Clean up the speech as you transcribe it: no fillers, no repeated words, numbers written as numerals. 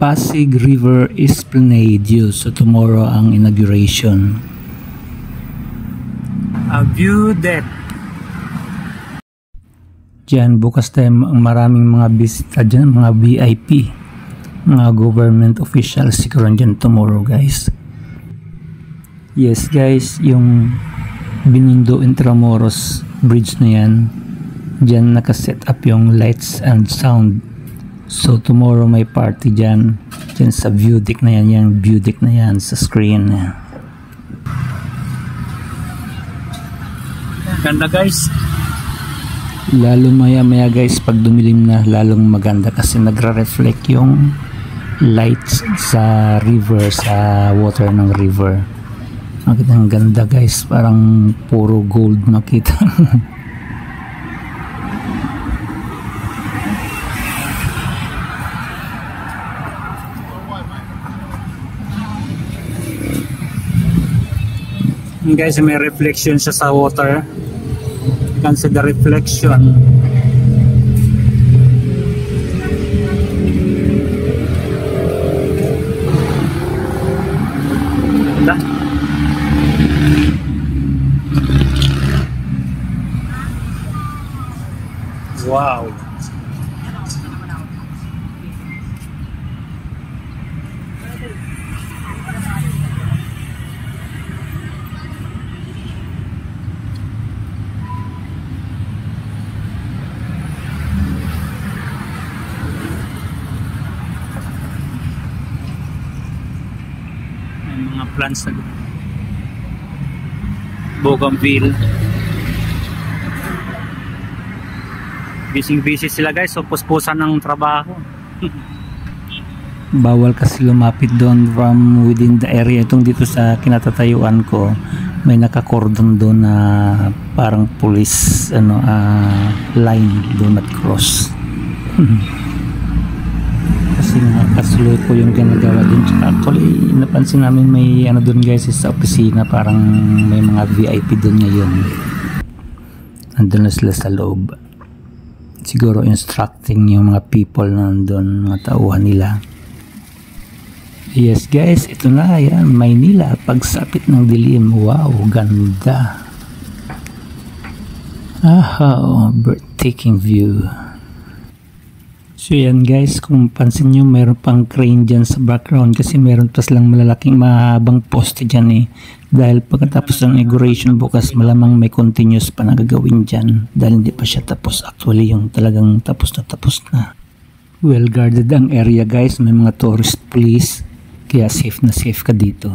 Pasig River Esplanade yun. So tomorrow ang inauguration. A view deck. Diyan bukas tayo maraming mga bisita dyan, mga VIP, mga government officials siguro dyan tomorrow guys. Yes guys, yung Binondo Intramuros bridge na yan, dyan nakaset up yung lights and sound. So tomorrow may party dyan sa view deck na yan, yung view deck na yan sa screen. Ganda guys. Lalo maya guys pag dumilim na lalong maganda kasi nagra-reflect yung lights sa river, sa water ng river. Makita ang ganda guys, parang puro gold makita. Guys, may reflection siya sa water. You can see the reflection. Wow. Mga plants na bougainville. Busy sila guys, so puspusan ng trabaho. Bawal kasi lumapit doon from within the area. Itong dito sa kinatatayuan ko, may nakakordon doon na parang police line, do not cross. Kasi nga kasuloy ko yung ginagawa din. Actually napansin namin may doon guys sa opisina, parang may mga VIP doon ngayon. Andun na sila sa loob, siguro instructing yung mga people na nandun, mga tauhan nila. Yes guys, ito na yan, Maynila pagsapit ng dilim. Wow, ganda. Breathtaking view. So yan guys, kung pansin nyo mayroon pang crane dyan sa background kasi meron pa silang malalaking mahabang poste dyan eh. Dahil pagkatapos ng inauguration bukas malamang may continuous pa na gagawin dyan dahil hindi pa siya tapos. Actually yung talagang tapos na. Well guarded ang area guys, may mga tourist police kaya safe na safe ka dito.